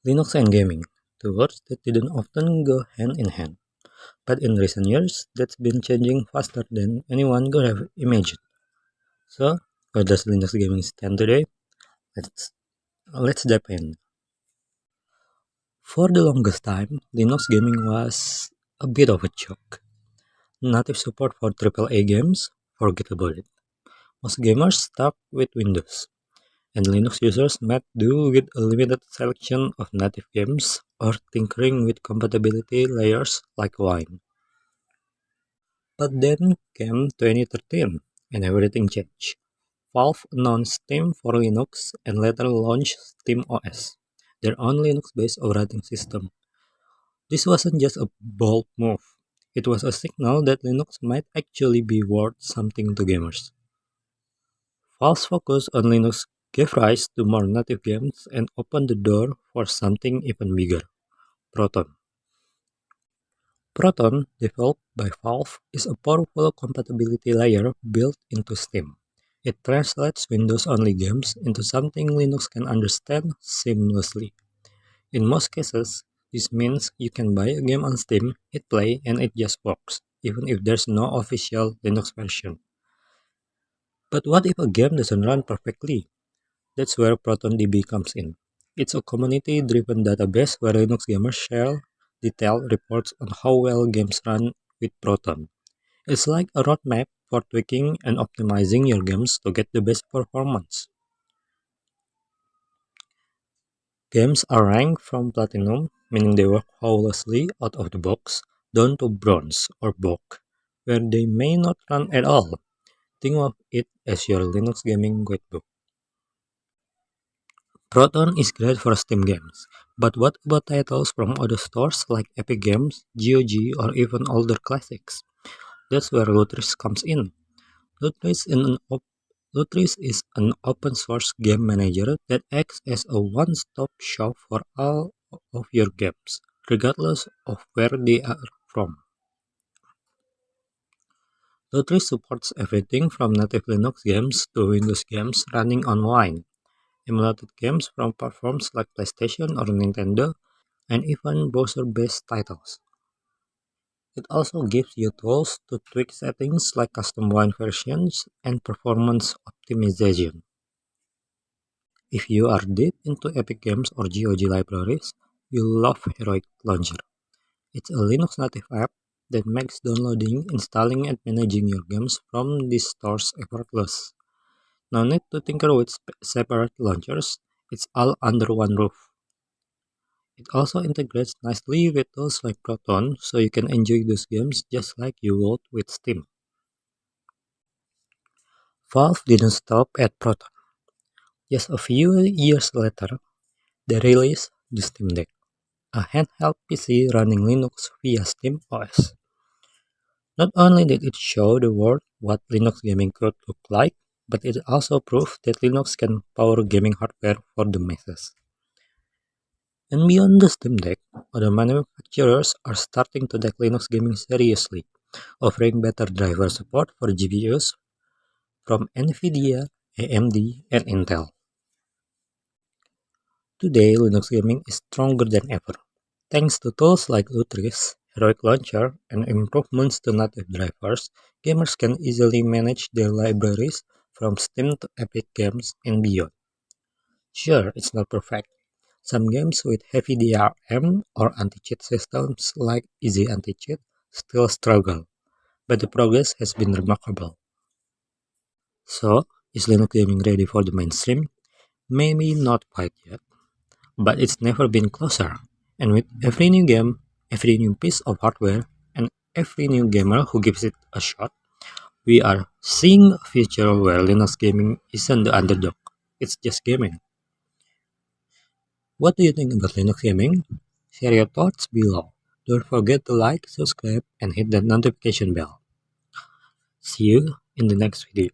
Linux and gaming, two words that didn't often go hand in hand, but in recent years, that's been changing faster than anyone could have imagined. So, where does Linux gaming stand today? Let's let's dive in. For the longest time, Linux gaming was a bit of a joke. Native support for AAA games? Forget about it. Most gamers stuck with Windows, and Linux users might do with a limited selection of native games or tinkering with compatibility layers like Wine. But then came 2013, and everything changed. Valve announced Steam for Linux and later launched SteamOS, their own Linux-based operating system. This wasn't just a bold move, it was a signal that Linux might actually be worth something to gamers. Valve's focus on Linux gave rise to more native games and opened the door for something even bigger, Proton. Proton, developed by Valve, is a powerful compatibility layer built into Steam. It translates Windows-only games into something Linux can understand seamlessly. In most cases, this means you can buy a game on Steam, hit play, and it just works, even if there's no official Linux version. But what if a game doesn't run perfectly? That's where ProtonDB comes in. It's a community-driven database where Linux gamers share detailed reports on how well games run with Proton. It's like a roadmap for tweaking and optimizing your games to get the best performance. Games are ranked from Platinum, meaning they work flawlessly out of the box, down to Bronze or Bog, where they may not run at all. Think of it as your Linux gaming guidebook. Proton is great for Steam games, but what about titles from other stores like Epic Games, GOG, or even older classics? That's where Lutris comes in. Lutris, in an op- Lutris is an open source game manager that acts as a one-stop shop for all of your games, regardless of where they are from. Lutris supports everything from native Linux games to Windows games running online, emulated games from platforms like PlayStation or Nintendo, and even browser-based titles. It also gives you tools to tweak settings like custom wine versions and performance optimization. If you are deep into Epic Games or GOG libraries, you'll love Heroic Launcher. It's a Linux native app that makes downloading, installing, and managing your games from these stores effortless. No need to tinker with separate launchers, it's all under one roof. It also integrates nicely with tools like Proton, so you can enjoy those games just like you would with Steam. Valve didn't stop at Proton. Just a few years later, they released the Steam Deck, a handheld PC running Linux via Steam OS. Not only did it show the world what Linux gaming could look like, but it also proved that Linux can power gaming hardware for the masses. And beyond the Steam Deck, other manufacturers are starting to take Linux gaming seriously, offering better driver support for GPUs from NVIDIA, AMD, and Intel. Today, Linux gaming is stronger than ever. Thanks to tools like Lutris, Heroic Launcher, and improvements to native drivers, gamers can easily manage their libraries from Steam to Epic Games and beyond. Sure, it's not perfect. Some games with heavy DRM or anti-cheat systems like Easy Anti-Cheat still struggle, but the progress has been remarkable. So, is Linux gaming ready for the mainstream? Maybe not quite yet, but it's never been closer. And with every new game, every new piece of hardware, and every new gamer who gives it a shot, we are seeing a future where Linux gaming isn't the underdog, it's just gaming. What do you think about Linux gaming? Share your thoughts below. Don't forget to like, subscribe, and hit that notification bell. See you in the next video.